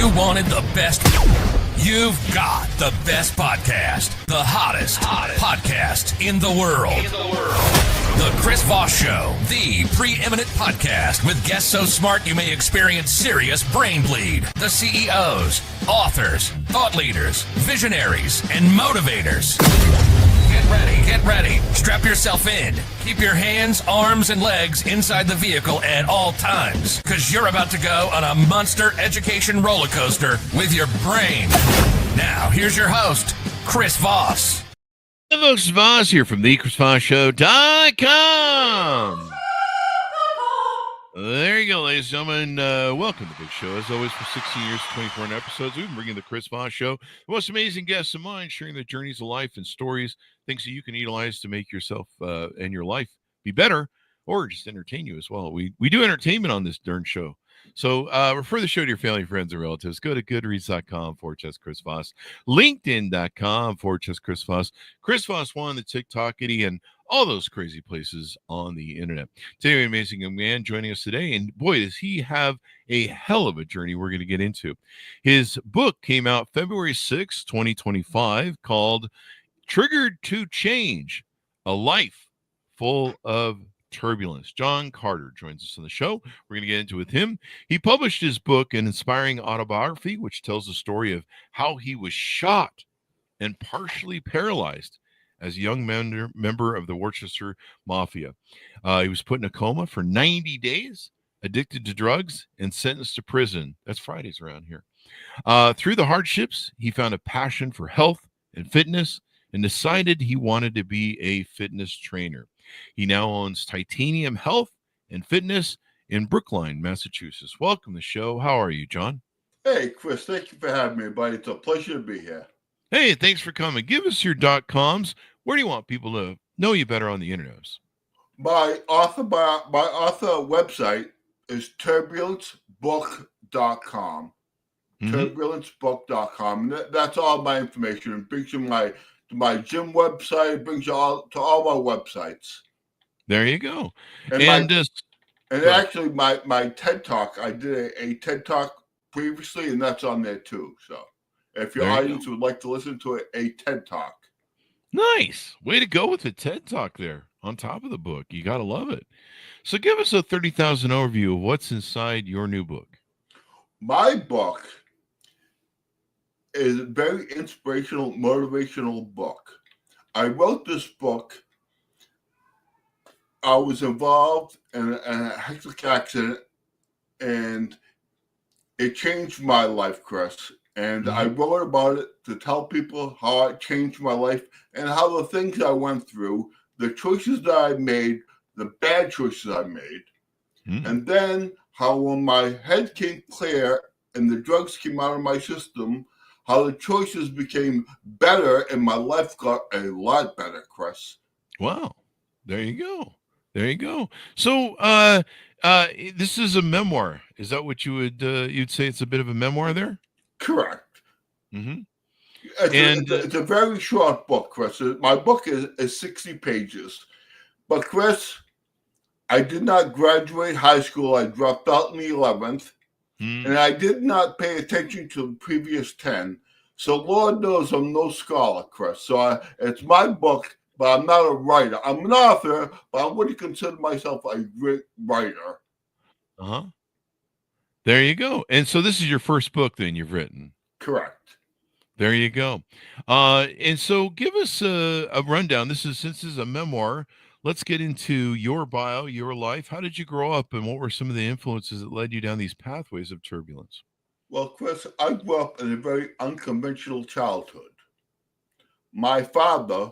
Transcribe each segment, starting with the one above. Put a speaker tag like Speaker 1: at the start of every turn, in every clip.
Speaker 1: You wanted the best. You've got the best podcast. The hottest podcast in the world. The Chris Voss Show. The preeminent podcast with guests so smart you may experience serious brain bleed. The CEOs, authors, thought leaders, visionaries, and motivators. Get ready. Strap yourself in. Keep your hands, arms, and legs inside the vehicle at all times, because you're about to go on a monster education roller coaster with your brain. Now, here's your host, Chris Voss.
Speaker 2: Hey folks, Voss here from thechrisvossshow.com. There you go, ladies and gentlemen. Welcome to the big show. As always, for 16 years, 24 episodes, we've been bringing the Chris Voss Show. The most amazing guests of mine, sharing their journeys of life and stories, things that you can utilize to make yourself and your life be better, or just entertain you as well. We do entertainment on this darn show. So refer the show to your family, friends, and relatives. Go to goodreads.com/Chris Voss, LinkedIn.com/Chris Voss, Chris Voss 1, the TikTok Itty, and all those crazy places on the internet. Today, an amazing young man joining us today, and boy, does he have a hell of a journey we're going to get into. His book came out February 6, 2025, called Triggered to Change, A Life Full of Turbulence. John Carter joins us on the show. We're going to get into it with him. He published his book, an inspiring autobiography, which tells the story of how he was shot and partially paralyzed as a young member of the Worcester Mafia. He was put in a coma for 90 days, addicted to drugs, and sentenced to prison. That's Fridays around here. Through the hardships, he found a passion for health and fitness and decided he wanted to be a fitness trainer. He now owns Titanium Health and Fitness in Brookline, Massachusetts. Welcome to the show. How are you, John?
Speaker 3: Hey, Chris. Thank you for having me, buddy. It's a pleasure to be here.
Speaker 2: Hey, thanks for coming. Give us your .coms. Where do you want people to know you better on the internet?
Speaker 3: My author website is turbulencebook.com. Turbulencebook.com. That's all my information. It brings you my gym website. It brings you all to all my websites.
Speaker 2: There you go.
Speaker 3: And actually, my TED Talk, I did a TED Talk previously, and that's on there too. So if your audience would like to listen to a TED Talk.
Speaker 2: Nice. Way to go with the TED Talk there on top of the book. You got to love it. So give us a 30,000 overview of what's inside your new book.
Speaker 3: My book is a very inspirational, motivational book. I wrote this book. I was involved in a hectic accident, and it changed my life, Chris. And I wrote about it to tell people how it changed my life and how the things I went through, the choices that I made, the bad choices I made, and then how when my head came clear and the drugs came out of my system, how the choices became better and my life got a lot better, Chris.
Speaker 2: Wow. There you go. So this is a memoir. Is that what you would you'd say? It's a bit of a memoir there?
Speaker 3: Correct. It's a very short book, Chris. My book is 60 pages. But, Chris, I did not graduate high school. I dropped out in the 11th. And I did not pay attention to the previous 10. So, Lord knows I'm no scholar, Chris. So, it's my book, but I'm not a writer. I'm an author, but I wouldn't consider myself a great writer.
Speaker 2: There you go. And so this is your first book then you've written?
Speaker 3: Correct.
Speaker 2: There you go. And so give us a rundown. Since this is a memoir, let's get into your bio, your life. How did you grow up, and what were some of the influences that led you down these pathways of turbulence?
Speaker 3: Well, Chris, I grew up in a very unconventional childhood. My father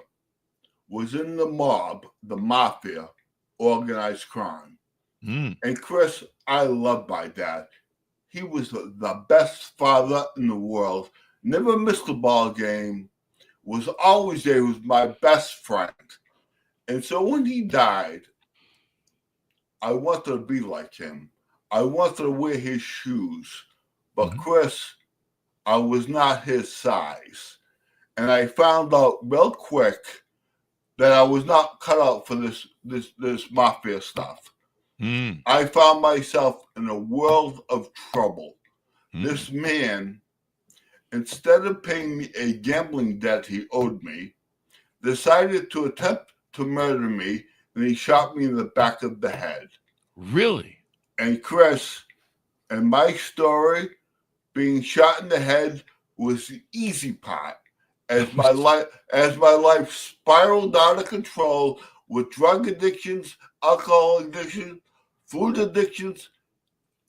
Speaker 3: was in the mob, the mafia, organized crime. And Chris, I love my dad. He was the best father in the world. Never missed a ball game. Was always there. He was my best friend. And so when he died, I wanted to be like him. I wanted to wear his shoes. But Chris, I was not his size. And I found out real quick that I was not cut out for this mafia stuff. I found myself in a world of trouble. This man, instead of paying me a gambling debt he owed me, decided to attempt to murder me, and he shot me in the back of the head.
Speaker 2: Really?
Speaker 3: And Chris, in my story, being shot in the head was the easy part. As my life spiraled out of control with drug addictions, alcohol addiction, food addictions,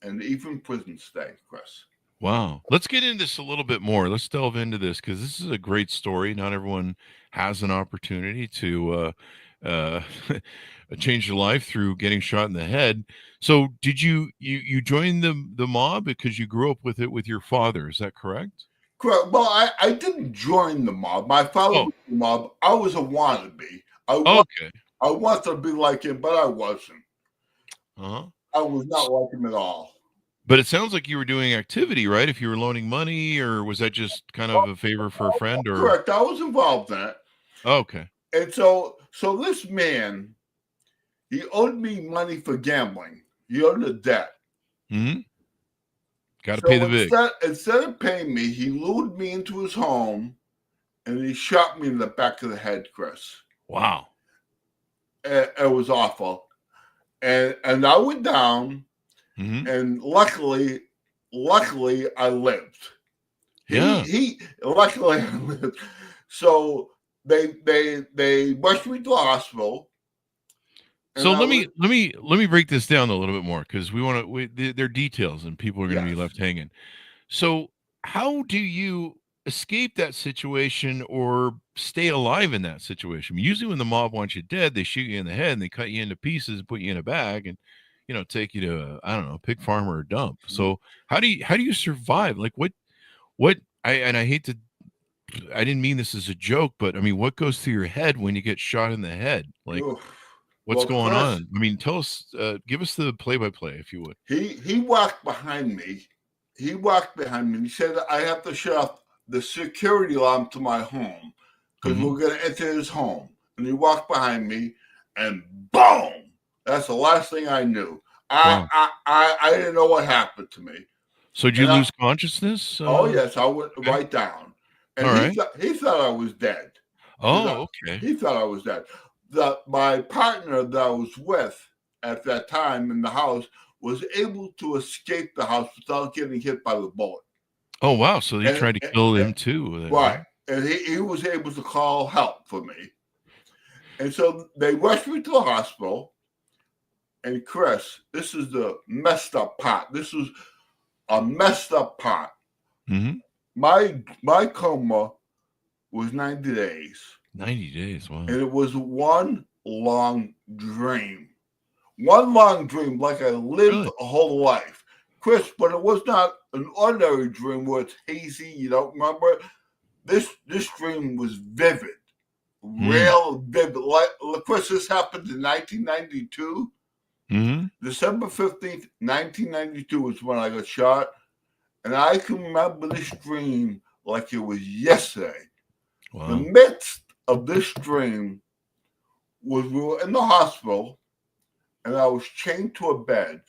Speaker 3: and even prison stay, Chris.
Speaker 2: Wow. Let's get into this a little bit more. Let's delve into this because this is a great story. Not everyone has an opportunity to change their life through getting shot in the head. So did you join the mob because you grew up with it with your father? Is that correct?
Speaker 3: Correct. Well, I didn't join the mob. My father was the mob. I was a wannabe.
Speaker 2: Okay.
Speaker 3: I wanted to be like him, but I wasn't.
Speaker 2: Uh-huh.
Speaker 3: I was not like him at all.
Speaker 2: But it sounds like you were doing activity, right? If you were loaning money, or was that just kind of a favor for a friend? Or
Speaker 3: correct, I was involved in it.
Speaker 2: Okay.
Speaker 3: And so this man, he owed me money for gambling. He owed a debt.
Speaker 2: Mm-hmm. Got to pay the big.
Speaker 3: Instead of paying me, he lured me into his home, and he shot me in the back of the head, Chris.
Speaker 2: Wow.
Speaker 3: It was awful. And I went down, and luckily I lived.
Speaker 2: Yeah.
Speaker 3: Luckily I lived. So they rushed me to the hospital.
Speaker 2: So let me break this down a little bit more because they're details and people are going to be left hanging. So how do you escape that situation or stay alive in that situation? Usually when the mob wants you dead, they shoot you in the head and they cut you into pieces and put you in a bag and take you to a pig farm or a dump. So how do you survive? Like I hate to, I didn't mean this as a joke, but I mean, what goes through your head when you get shot in the head? Like what's going on? I mean, tell us, give us the play-by-play if you would.
Speaker 3: He walked behind me. He said, I have to shut off the security alarm to my home because we're going to enter his home. And he walked behind me and boom! That's the last thing I knew. I didn't know what happened to me.
Speaker 2: So did you lose consciousness?
Speaker 3: Oh, yes. I went right down. And he thought I was dead.
Speaker 2: Oh, okay.
Speaker 3: He thought I was dead. My partner that I was with at that time in the house was able to escape the house without getting hit by the bullet.
Speaker 2: Oh, wow. So they tried to kill him too.
Speaker 3: Right. And he was able to call help for me. And so they rushed me to the hospital. And Chris, this is the messed up part. This was a messed up part. My coma was 90 days.
Speaker 2: 90 days, wow.
Speaker 3: And it was one long dream. One long dream, like I lived a whole life. Chris, but it was not an ordinary dream where it's hazy, you don't remember. This dream was vivid. Real vivid. Like, Chris, this happened in 1992. December 15th, 1992 was when I got shot. And I can remember this dream like it was yesterday.
Speaker 2: Wow.
Speaker 3: The midst of this dream was we were in the hospital and I was chained to a bed,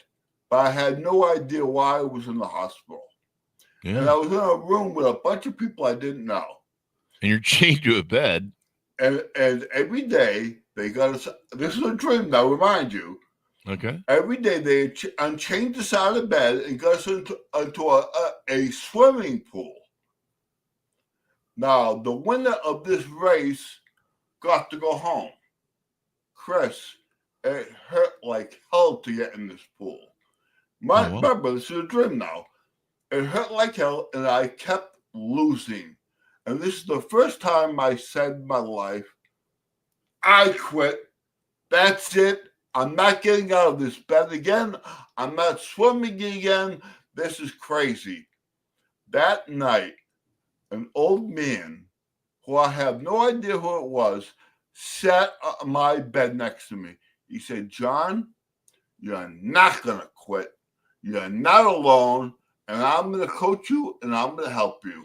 Speaker 3: but I had no idea why I was in the hospital. Yeah. And I was in a room with a bunch of people I didn't know.
Speaker 2: And you're chained to a bed.
Speaker 3: And every day they got us. This is a dream now, remind you.
Speaker 2: Okay.
Speaker 3: Every day they unchained us out of bed and got us into a swimming pool. Now, the winner of this race got to go home. Chris, it hurt like hell to get in this pool. Remember, this is a dream now. It hurt like hell, and I kept losing. And this is the first time I said in my life, I quit. That's it. I'm not getting out of this bed again. I'm not swimming again. This is crazy. That night, an old man, who I have no idea who it was, sat on my bed next to me. He said, John, you're not going to quit. You're not alone, and I'm going to coach you, and I'm going to help you.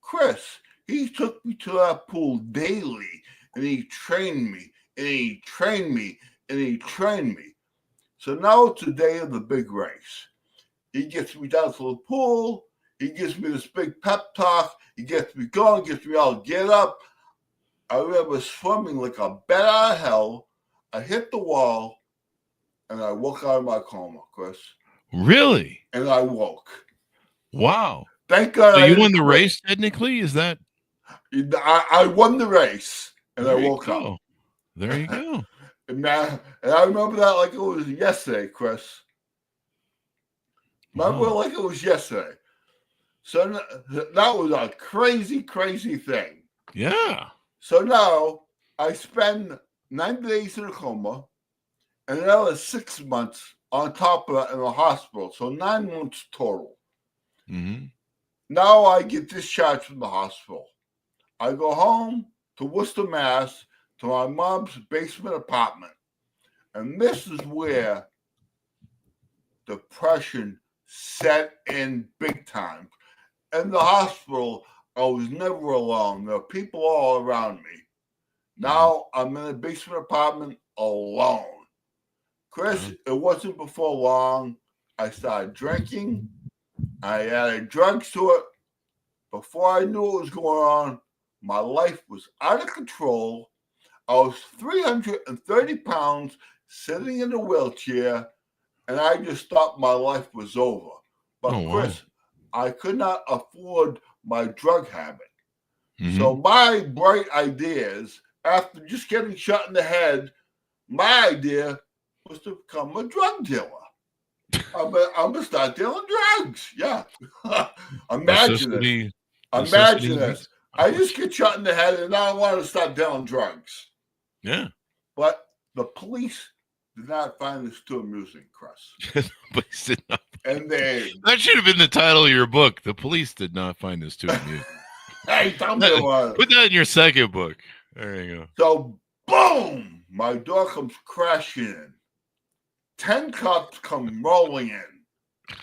Speaker 3: Chris, he took me to that pool daily, and he trained me, and he trained me, and he trained me. So now it's the day of the big race. He gets me down to the pool. He gives me this big pep talk. He gets me going, gets me all get up. I remember swimming like a bat out of hell. I hit the wall, and I woke out of my coma, Chris.
Speaker 2: Really?
Speaker 3: And I woke.
Speaker 2: Wow.
Speaker 3: Thank God.
Speaker 2: So you won the race, technically? Is that?
Speaker 3: I won the race, and I woke up.
Speaker 2: There you go.
Speaker 3: And I remember that like it was yesterday, Chris. Remember like it was yesterday. So that was a crazy, crazy thing.
Speaker 2: Yeah.
Speaker 3: So now I spend 9 days in a coma and another 6 months on top of that in the hospital. So 9 months total.
Speaker 2: Mm-hmm.
Speaker 3: Now I get discharged from the hospital. I go home to Worcester, Mass, to my mom's basement apartment. And this is where depression set in big time. In the hospital, I was never alone. There were people all around me. Now I'm in a basement apartment alone. Chris, it wasn't before long. I started drinking. I added drugs to it. Before I knew what was going on, my life was out of control. I was 330 pounds sitting in a wheelchair, and I just thought my life was over. But Chris, I could not afford my drug habit. Mm-hmm. So my bright ideas, after just getting shot in the head, my idea was to become a drug dealer. I'm going to start dealing drugs. Yeah. Imagine it. Imagine this. I just get shot in the head and now I want to start dealing drugs.
Speaker 2: Yeah.
Speaker 3: But the police did not find this too amusing, Chris.
Speaker 2: The police did not.
Speaker 3: And
Speaker 2: that should have been the title of your book. The police did not find this too amusing.
Speaker 3: Hey, tell me what.
Speaker 2: Put that in your second book. There you go.
Speaker 3: So, boom! My door comes crashing in. 10 cops come rolling in.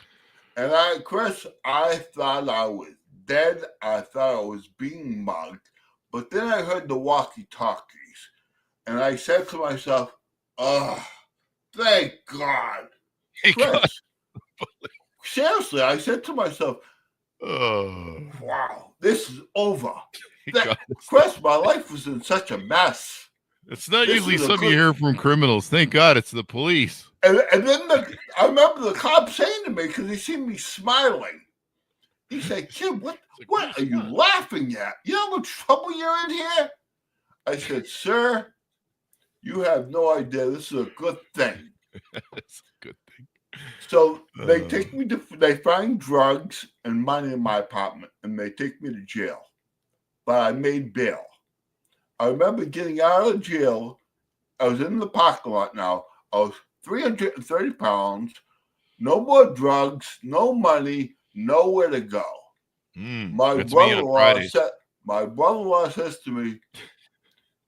Speaker 3: And Chris, I thought I was dead. I thought I was being mugged. But then I heard the walkie-talkies. And I said to myself, oh, thank God. Chris, seriously, I said to myself, wow, this is over. Chris, my life was in such a mess.
Speaker 2: It's not usually something you hear from criminals. Thank God it's the police.
Speaker 3: And then I remember the cop saying to me, because he seen me smiling, he said, kid, what are you laughing at? You know how much trouble you're in here? I said, sir, you have no idea. This is a good thing.
Speaker 2: It's a good thing.
Speaker 3: So they take me they find drugs and money in my apartment, and they take me to jail. But I made bail. I remember getting out of jail. I was in the parking lot now. I was 330 pounds, no more drugs, no money, nowhere to go. My brother-in-law says to me,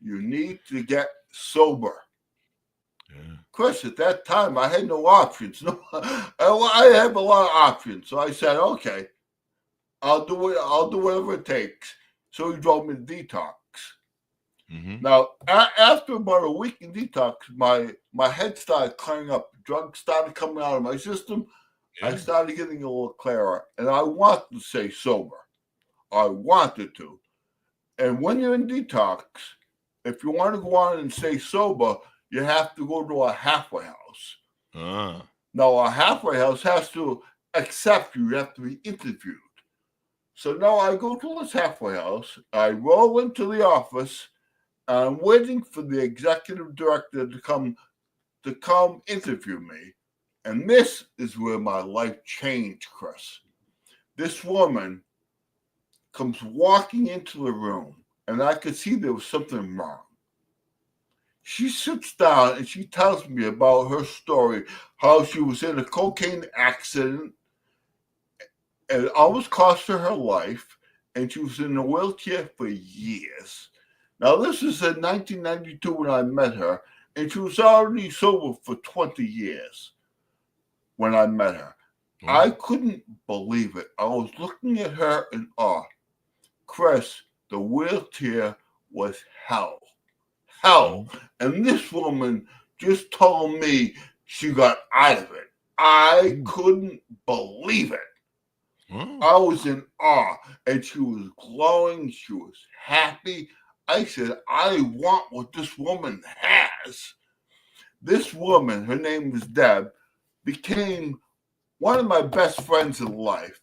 Speaker 3: you need to get sober. Yeah. Chris, at that time, I had no options. I have a lot of options. So I said, okay, I'll do it. I'll do whatever it takes. So he drove me to detox. Mm-hmm. Now, after about a week in detox, my head started clearing up. Drugs started coming out of my system. Yeah. I started getting a little clearer, and I wanted to stay sober. I wanted to. And when you're in detox, if you want to go on and stay sober, you have to go to a halfway house. Now, a halfway house has to accept you. You have to be interviewed. So now I go to this halfway house. I roll into the office. I'm waiting for the executive director to come interview me. And this is where my life changed, Chris. This woman comes walking into the room, and I could see there was something wrong. She sits down and she tells me about her story, how she was in a cocaine accident and it almost cost her life, and she was in a wheelchair for years. Now, this is in 1992 when I met her, and she was already sober for 20 years when I met her. Mm-hmm. I couldn't believe it. I was looking at her in awe. Chris, the wheelchair was hell. Hell. And this woman just told me she got out of it. I couldn't believe it.
Speaker 2: Oh.
Speaker 3: I was in awe, and she was glowing. She was happy. I said, I want what this woman has. This woman, her name was Deb, became one of my best friends in life.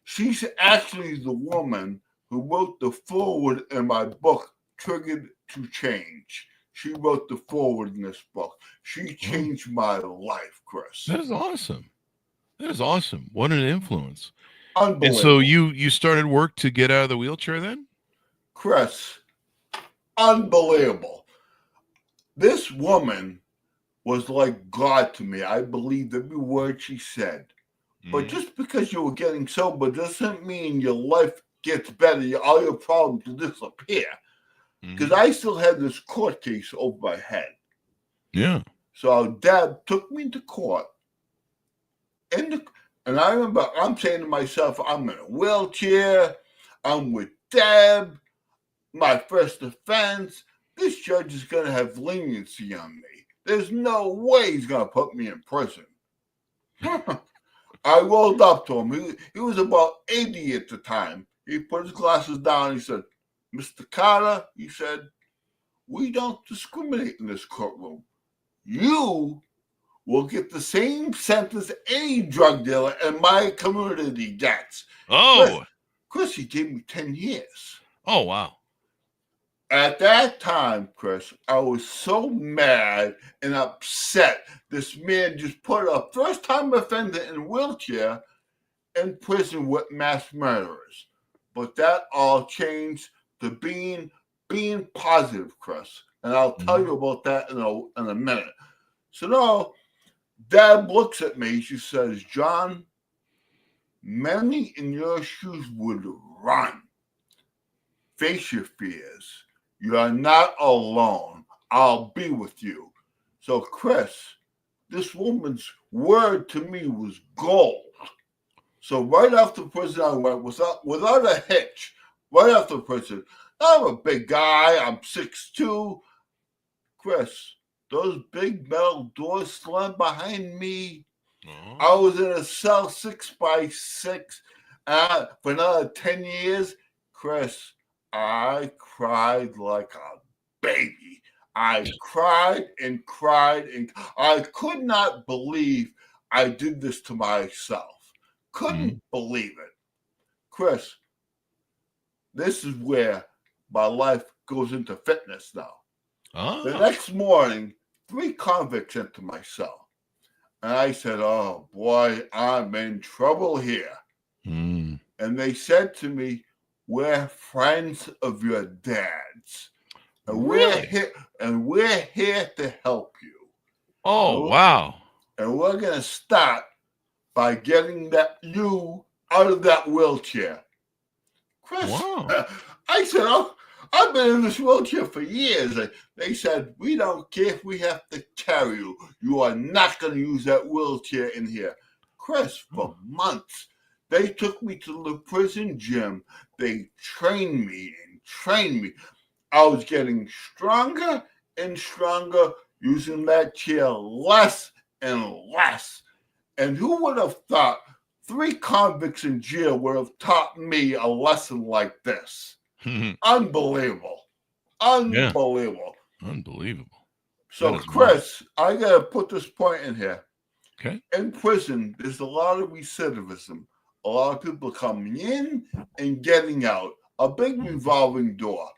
Speaker 3: She's actually the woman who wrote the foreword in my book, Triggered to Change. She wrote the foreword in this book. She changed my life, Chris.
Speaker 2: That is awesome. That is awesome. What an influence.
Speaker 3: Unbelievable.
Speaker 2: And so you started work to get out of the wheelchair then?
Speaker 3: Chris, unbelievable. This woman was like God to me. I believed every word she said. But just because you were getting sober doesn't mean your life gets better. All your problems disappear. Because I still had this court case over my head.
Speaker 2: Yeah.
Speaker 3: So Dad took me to court. And I remember I'm saying to myself, I'm in a wheelchair. I'm with Deb. My first offense. This judge is going to have leniency on me. There's no way he's going to put me in prison. I rolled up to him. He was about 80 at the time. He put his glasses down. He said, Mr. Carter, he said, we don't discriminate in this courtroom. You will get the same sentence any drug dealer in my community gets.
Speaker 2: Oh.
Speaker 3: Chris, he gave me 10 years.
Speaker 2: Oh, wow.
Speaker 3: At that time, Chris, I was so mad and upset. This man just put a first-time offender in a wheelchair in prison with mass murderers. But that all changed to being positive, Chris. And I'll tell you about that in a minute. So now, Dad looks at me. She says, John, many in your shoes would run. Face your fears. You are not alone. I'll be with you. So, Chris, this woman's word to me was gold. So right after prison, I went without a hitch. Right after prison. I'm a big guy. I'm 6'2". Chris, those big metal doors slammed behind me. I was in a cell 6x6 for another 10 years. Chris, I cried like a baby. I cried and cried, and I could not believe I did this to myself. Couldn't believe it. Chris, this is where my life goes into fitness now. The next morning, 3 convicts entered my cell. And I said, oh boy, I'm in trouble here. And they said to me, we're friends of your dad's. And we're here to help you.
Speaker 2: Oh, wow.
Speaker 3: And we're gonna start by getting you out of that wheelchair. Chris,
Speaker 2: wow.
Speaker 3: I said, oh, I've been in this wheelchair for years. They said, we don't care if we have to carry you. You are not going to use that wheelchair in here. Chris, for months, they took me to the prison gym. They trained me. I was getting stronger and stronger, using that chair less and less. And who would have thought 3 convicts in jail would have taught me a lesson like this? Unbelievable. Unbelievable.
Speaker 2: Yeah. Unbelievable.
Speaker 3: So, Chris, I got to put this point in here.
Speaker 2: Okay.
Speaker 3: In prison, there's a lot of recidivism. A lot of people coming in and getting out. A big revolving door.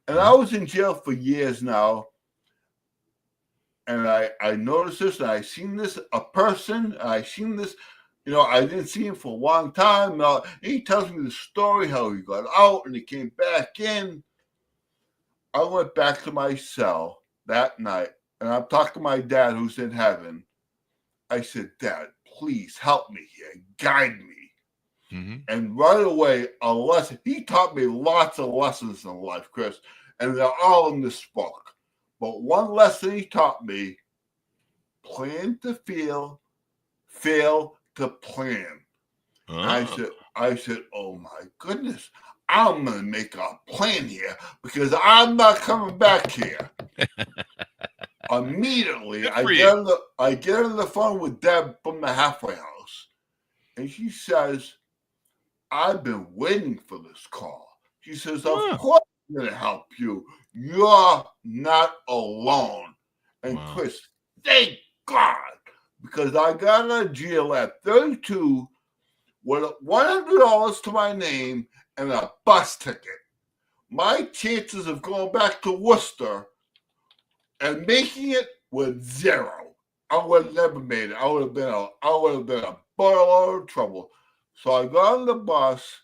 Speaker 3: And I was in jail for years now. And I noticed this, and I seen this, I didn't see him for a long time. He tells me the story, how he got out and he came back in. I went back to my cell that night, and I'm talking to my dad who's in heaven. I said, Dad, please help me here. Guide me. And right away, a lesson. He taught me lots of lessons in life, Chris, and they're all in this book. But one lesson he taught me, plan to fail to plan. I said, oh my goodness, I'm going to make a plan here because I'm not coming back here. Immediately,
Speaker 2: Good
Speaker 3: I
Speaker 2: for
Speaker 3: get,
Speaker 2: you.
Speaker 3: I get on the phone with Deb from the halfway house, and she says, I've been waiting for this call. She says, of
Speaker 2: Wow.
Speaker 3: course I'm going to help you. You're not alone. And
Speaker 2: Wow.
Speaker 3: Chris, thank God, because I got out of jail at 32 with $100 to my name and a bus ticket. My chances of going back to Worcester and making it were zero. I would have never made it. I would have been a boatload of trouble. So I got on the bus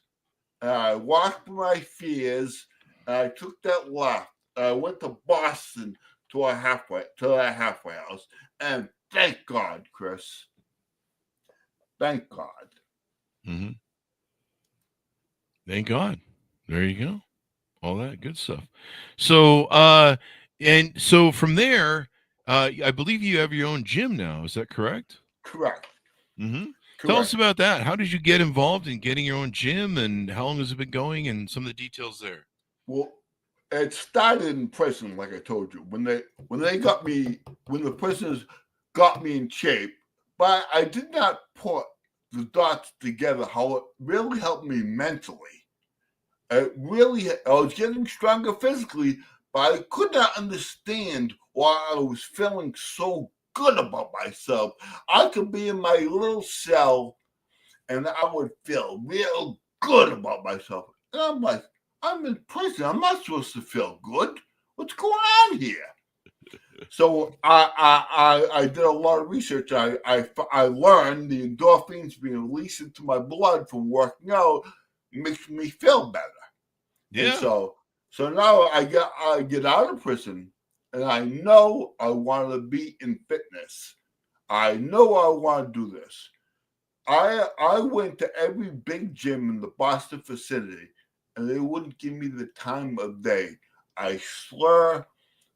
Speaker 3: and I walked my fears and I took that left. I went to Boston to that halfway house. And thank God, Chris. Thank God.
Speaker 2: Mm-hmm. Thank God. There you go. All that good stuff. So, and so from there, I believe you have your own gym now. Is that correct?
Speaker 3: Correct.
Speaker 2: Mm-hmm. Tell us
Speaker 3: Correct.
Speaker 2: about that. How did you get involved in getting your own gym, and how long has it been going, and some of the details there?
Speaker 3: Well, it started in prison, like I told you, when the prisoners got me in shape, but I did not put the dots together how it really helped me mentally. I was getting stronger physically, but I could not understand why I was feeling so good about myself. I could be in my little cell and I would feel real good about myself. And I'm like, I'm in prison. I'm not supposed to feel good. What's going on here? So I did a lot of research. I learned the endorphins being released into my blood from working out makes me feel better. And
Speaker 2: Yeah.
Speaker 3: so now I get out of prison, and I know I want to be in fitness. I know I want to do this. I went to every big gym in the Boston vicinity, and they wouldn't give me the time of day. I slur.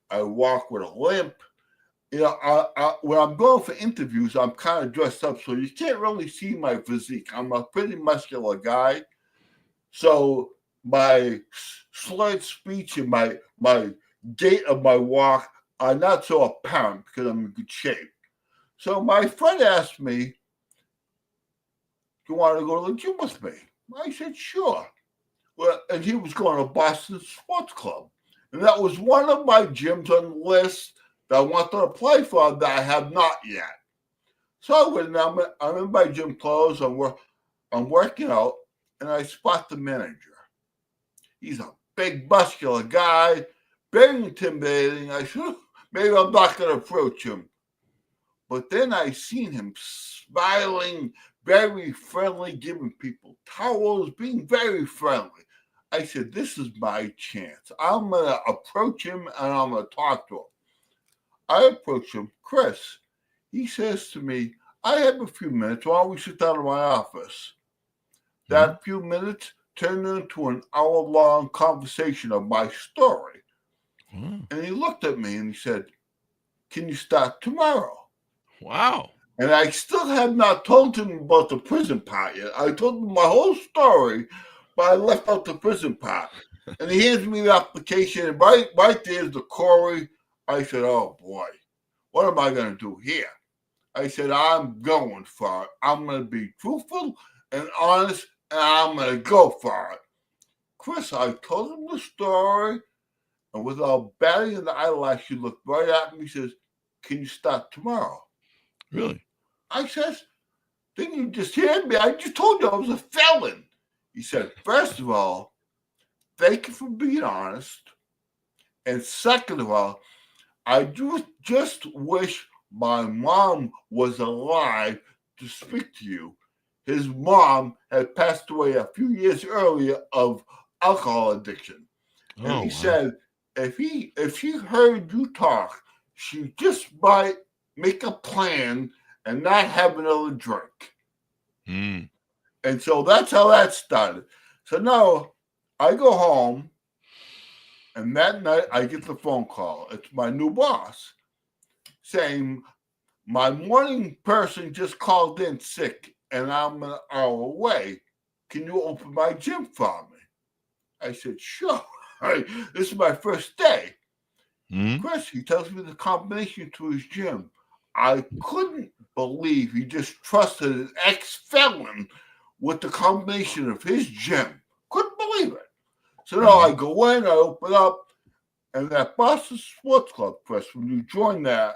Speaker 3: I walk with a limp. You know, when I'm going for interviews, I'm kind of dressed up, so you can't really see my physique. I'm a pretty muscular guy, so my slurred speech and my gait of my walk are not so apparent because I'm in good shape. So my friend asked me, "You want to go to the gym with me?" I said, "Sure." Well, and he was going to Boston Sports Club, and that was one of my gyms on the list that I wanted to apply for that I have not yet. So I went. I'm in my gym clothes. I'm working out, and I spot the manager. He's a big, muscular guy, very intimidating. I said, maybe I'm not going to approach him. But then I seen him smiling, very friendly, giving people towels, being very friendly. I said, this is my chance. I'm going to approach him and I'm going to talk to him. I approach him, Chris. He says to me, I have a few minutes. Why don't we sit down in my office? That few minutes turned into an hour-long conversation of my story.
Speaker 2: Wow.
Speaker 3: And he looked at me and he said, can you start tomorrow?
Speaker 2: Wow.
Speaker 3: And I still have not told him about the prison part yet. I told him my whole story, but I left out the prison part. And he hands me the application, and right there's the query. I said, oh boy, what am I going to do here? I said, I'm going for it. I'm going to be truthful and honest, and I'm going to go for it. Chris, I told him the story, and without batting an eyelash, he looked right at me and says, can you start tomorrow?
Speaker 2: Really?
Speaker 3: I says, didn't you just hear me? I just told you I was a felon. He said, first of all, thank you for being honest. And second of all, I just wish my mom was alive to speak to you. His mom had passed away a few years earlier of alcohol addiction. And he said, if she heard you talk, she just might make a plan and not have another drink.
Speaker 2: Mm.
Speaker 3: And so that's how that started. So now I go home, and that night I get the phone call. It's my new boss saying, my morning person just called in sick, and I'm an hour away. Can you open my gym for me? I said, sure. This is my first day. Chris, he tells me the combination to his gym. I couldn't believe he just trusted an ex-felon with the combination of his gym. Couldn't believe it. So now I go in, I open up, and that Boston Sports Club, Chris, when you join that,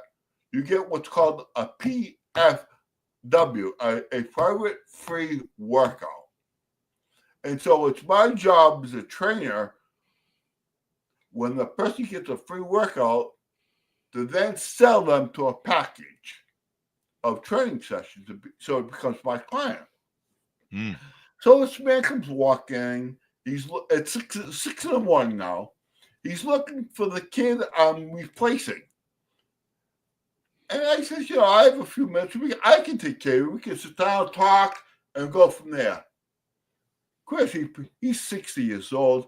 Speaker 3: you get what's called a PFW, a private free workout. And so it's my job as a trainer, when the person gets a free workout, to then sell them to a package of training sessions, so it becomes my client. So this man comes walking. It's 6 in the morning now. He's looking for the kid I'm replacing. And I said, I have a few minutes. I can take care of it. We can sit down, talk, and go from there. Chris, he's 60 years old.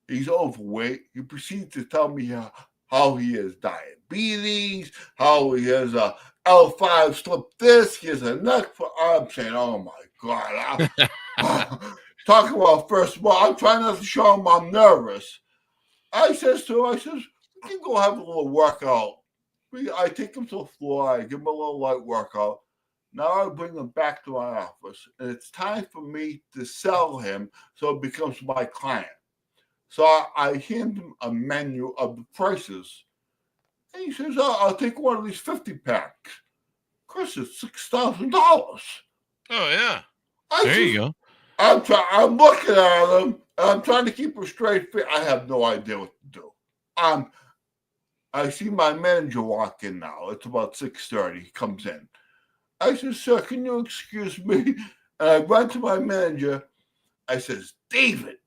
Speaker 3: He's overweight. He proceeds to tell me how he has diabetes, how he has a L5 slip disc, he has a neck. I'm saying, oh my God. Talking about first of all, I'm trying not to show him I'm nervous. I says, we can go have a little workout. I take him to the floor, I give him a little light workout. Now I bring him back to my office, and it's time for me to sell him so it becomes my client. So I hand him a menu of the prices. And he says, I'll take one of these 50 packs. Chris, it's $6,000.
Speaker 2: Oh, yeah. There you go.
Speaker 3: I'm looking at him, and I'm trying to keep a straight face. I have no idea what to do. I see my manager walk in now. It's about 6:30. He comes in. I said, sir, can you excuse me? And I run to my manager. I says, David,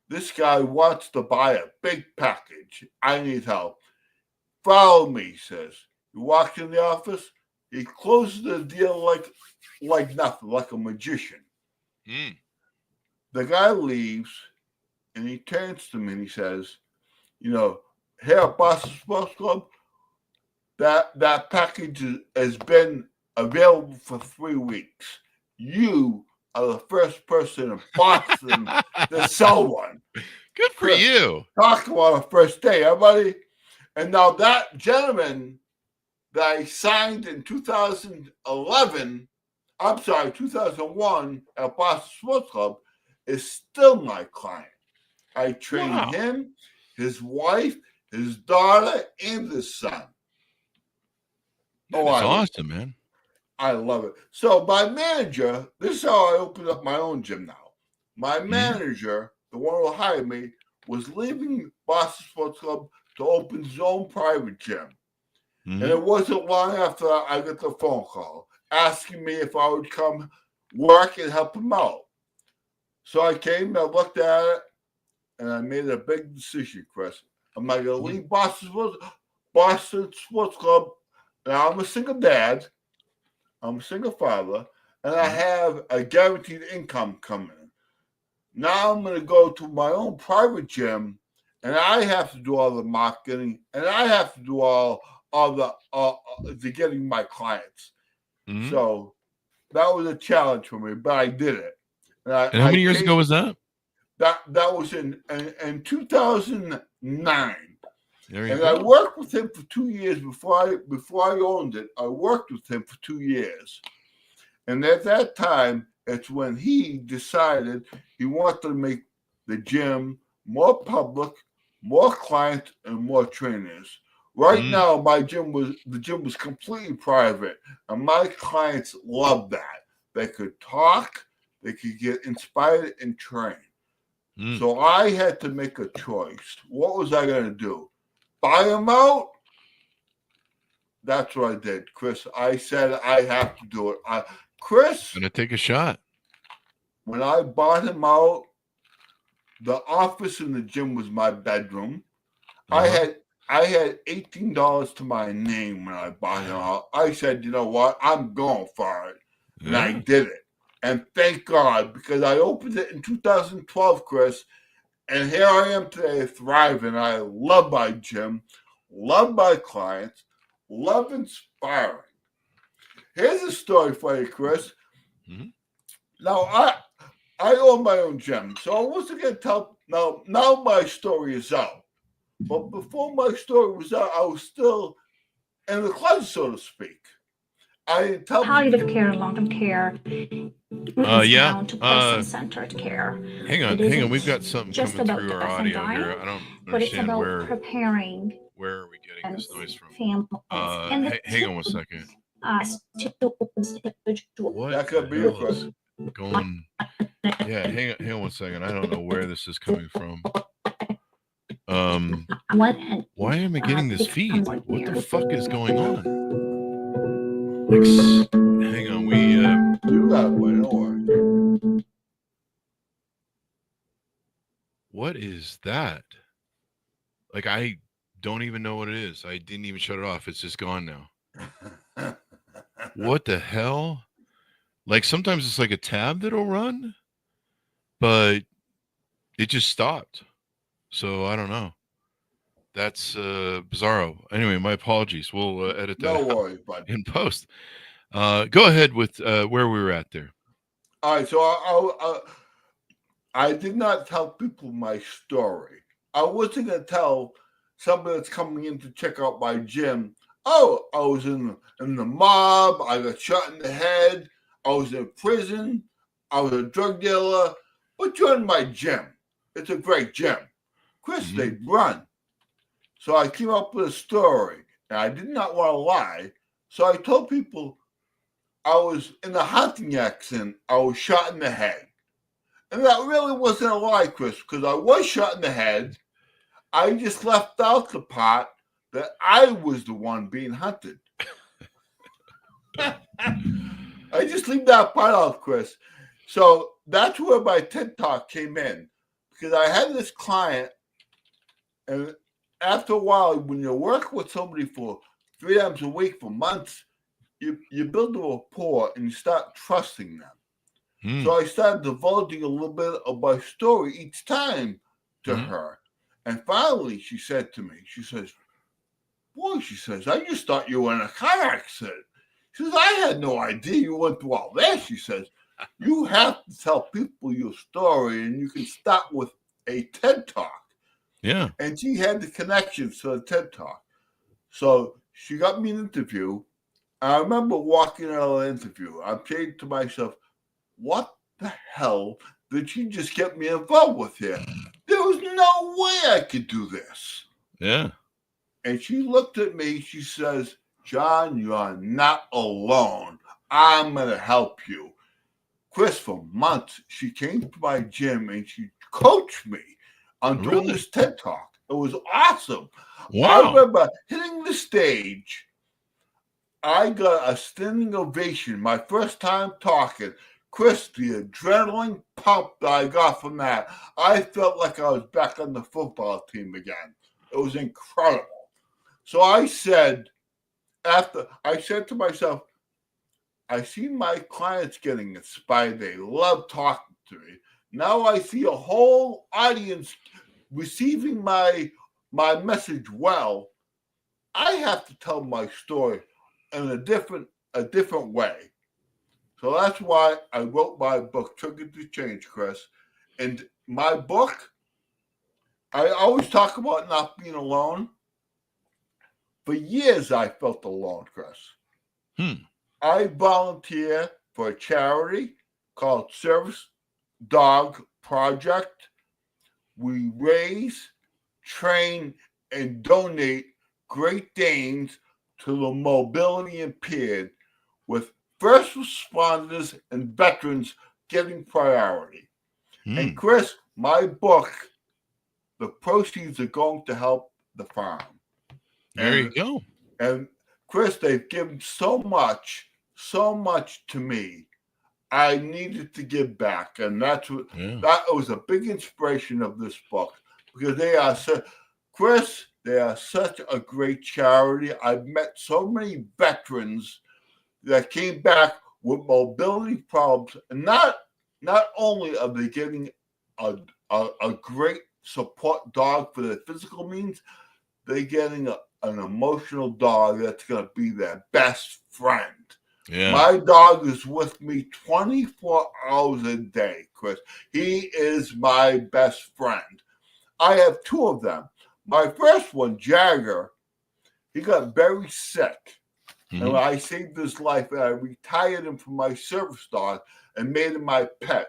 Speaker 3: this guy wants to buy a big package. I need help. Follow me, he says. He walks in the office. He closes the deal like nothing, like a magician. The guy leaves, and he turns to me and he says, here at Boston Sports Club, that package has been available for 3 weeks. You are the first person in Boston to sell one.
Speaker 2: Good for you.
Speaker 3: Talk about a first day, everybody. And now that gentleman that I signed in 2001 at Boston Sports Club is still my client. I trained him, his wife, his daughter, and his son.
Speaker 2: That's awesome, man.
Speaker 3: I love it. So my manager, this is how I opened up my own gym now. My manager, the one who hired me, was leaving Boston Sports Club to open his own private gym. And it wasn't long after I got the phone call asking me if I would come work and help him out. So I came, I looked at it, and I made a big decision, Chris. Am I going to leave Boston Sports Club? Now, I'm a single dad. I'm a single father. And I have a guaranteed income coming in. Now I'm going to go to my own private gym, and I have to do all the marketing, and I have to do all the getting my clients. So that was a challenge for me, but I did it.
Speaker 2: And how many years ago was that?
Speaker 3: That was in 2009.
Speaker 2: And
Speaker 3: I worked with him for 2 years before I owned it. I worked with him for 2 years. And at that time, it's when he decided he wanted to make the gym more public, more clients, and more trainers. Right now, the gym was completely private, and my clients loved that. They could talk, they could get inspired and train. So I had to make a choice. What was I going to do? Buy them out? That's what I did, Chris. I said I have to do it. Chris,
Speaker 2: gonna take a shot.
Speaker 3: When I bought him out, the office in the gym was my bedroom. I had $18 to my name when I bought him out. I said, you know what? I'm going for it. And I did it. And thank God, because I opened it in 2012, Chris, and here I am today thriving. I love my gym, love my clients, love inspiring. Here's a story for you, Chris. Now, I own my own gym, so I wasn't going to tell. Now my story is out. But before my story was out, I was still in the closet, so to speak. I didn't tell
Speaker 4: Palliative care and long-term care moves
Speaker 2: Yeah.
Speaker 4: down to person-centered care.
Speaker 2: Hang on.
Speaker 4: It isn't
Speaker 2: We've got something
Speaker 4: just
Speaker 2: coming
Speaker 4: about
Speaker 2: through our
Speaker 4: death and
Speaker 2: audio here.
Speaker 4: dying,
Speaker 2: I don't
Speaker 4: but it's
Speaker 2: understand
Speaker 4: about preparing
Speaker 2: where are we getting this noise from?
Speaker 4: families and the
Speaker 2: Hang on one second.
Speaker 4: us to individual.
Speaker 2: What
Speaker 3: that could
Speaker 2: the
Speaker 3: be
Speaker 2: hell
Speaker 3: it,
Speaker 2: is going? Yeah, hang on one second. I don't know where this is coming from. Why am I getting this feed? What the fuck is going on? Hang on,
Speaker 3: You got it, buddy. Don't worry.
Speaker 2: what is that? Like, I don't even know what it is. I didn't even shut it off. It's just gone now. What the hell? Like, sometimes it's like a tab that'll run, but it just stopped. So I don't know. That's bizarro. Anyway, my apologies. We'll edit that
Speaker 3: No
Speaker 2: out
Speaker 3: worries, bud.
Speaker 2: in post. Go ahead with where we were at there.
Speaker 3: All right, so I did not tell people my story. I wasn't going to tell somebody that's coming in to check out my gym, oh, I was in the mob, I got shot in the head, I was in prison, I was a drug dealer, but join my gym. It's a great gym. Chris, they run. So I came up with a story, and I did not want to lie. So I told people I was in a hunting accident. I was shot in the head. And that really wasn't a lie, Chris, because I was shot in the head. I just left out the part that I was the one being hunted. I just leave that part out, Chris. So that's where my TED Talk came in, because I had this client, and after a while, when you work with somebody for 3 times a week for months, you build a rapport and you start trusting them. So I started divulging a little bit of my story each time to her. And finally, she said to me, she says, boy, she says, I just thought you were in a car accident. She says, I had no idea you went through all that. She says, you have to tell people your story, and you can start with a TED Talk.
Speaker 2: Yeah.
Speaker 3: And she had the connections to the TED Talk. So she got me an interview. I remember walking out of the interview. I'm saying to myself, what the hell did she just get me involved with here? There was no way I could do this.
Speaker 2: Yeah.
Speaker 3: And she looked at me. She says, John, you're not alone. I'm going to help you. Chris, for months, she came to my gym and she coached me on doing this TED Talk. It was awesome.
Speaker 2: Wow.
Speaker 3: I remember hitting the stage. I got a standing ovation. My first time talking. Chris, the adrenaline pump that I got from that, I felt like I was back on the football team again. It was incredible. So I said to myself, I see my clients getting inspired. They love talking to me. Now I see a whole audience receiving my message well. I have to tell my story in a different way. So that's why I wrote my book, Triggered to Change, Chris. And my book, I always talk about not being alone. For years, I felt alone, Chris. I volunteer for a charity called Service Dog Project. We raise, train, and donate Great Danes to the mobility impaired, with first responders and veterans getting priority. And Chris, my book, the proceeds are going to help the farm.
Speaker 2: There you go.
Speaker 3: And Chris, they've given so much to me. I needed to give back, and that was a big inspiration of this book, because they are such a great charity. I've met so many veterans that came back with mobility problems, and not only are they getting a great support dog for their physical means, they're getting an emotional dog that's going to be their best friend. Yeah. My dog is with me 24 hours a day, Chris. He is my best friend. I have 2 of them. My first one, Jagger, he got very sick.
Speaker 2: Mhm.
Speaker 3: And I saved his life and I retired him from my service dog and made him my pet.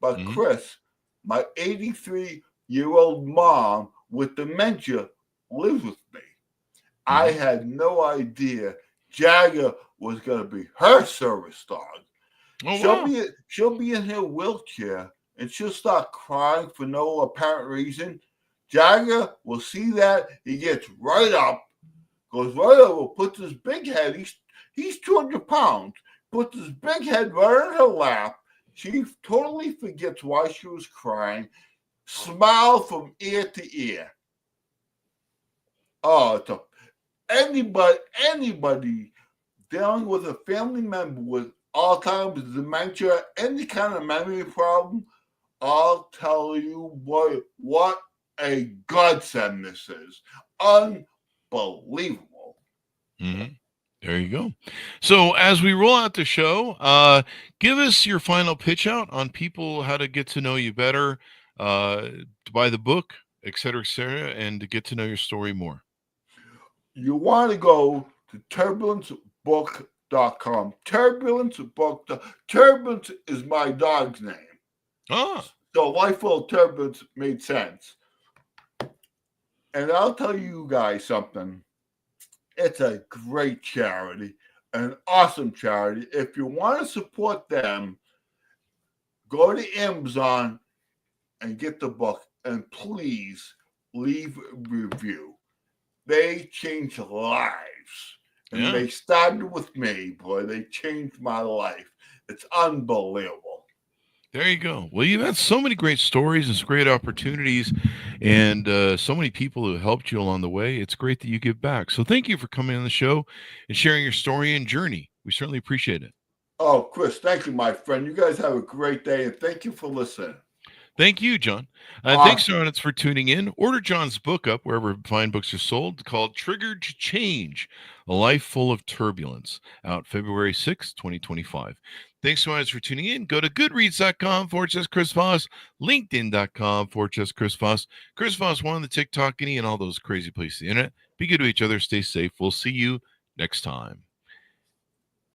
Speaker 3: But
Speaker 2: Mhm.
Speaker 3: Chris, my 83-year-old mom with dementia lives with me. I had no idea Jagger was going to be her service dog.
Speaker 2: Oh,
Speaker 3: She'll be in her wheelchair and she'll start crying for no apparent reason. Jagger will see that, he gets right up, goes right over, puts his big head, he's 200 pounds, puts his big head right on her lap. She totally forgets why she was crying, smile from ear to ear. Oh, anybody dealing with a family member with Alzheimer's, dementia, any kind of memory problem, I'll tell you what a godsend this is. Unbelievable.
Speaker 2: There you go. So as we roll out the show, give us your final pitch out on people, how to get to know you better, to buy the book, et cetera, and to get to know your story more.
Speaker 3: You want to go to turbulencebook.com. Turbulence is my dog's name. So Life Full of Turbulence made sense. And I'll tell you guys something. It's a great charity, an awesome charity. If you want to support them, go to Amazon and get the book. And please leave a review. They change lives. And they started with me, boy. They changed my life. It's unbelievable.
Speaker 2: There you go. Well, you've had so many great stories and some great opportunities and so many people who helped you along the way. It's great that you give back. So thank you for coming on the show and sharing your story and journey. We certainly appreciate it.
Speaker 3: Oh, Chris, thank you, my friend. You guys have a great day, and thank you for listening.
Speaker 2: Thank you, John.
Speaker 3: Awesome.
Speaker 2: Thanks, John, for tuning in. Order John's book up wherever fine books are sold, called Triggered to Change, A Life Full of Turbulence, out February 6th, 2025. Thanks so much for tuning in. Go to goodreads.com/Chris Voss, linkedin.com/Chris Voss, Chris Voss 1 on the TikTok, and all those crazy places on the internet. Be good to each other. Stay safe. We'll see you next time.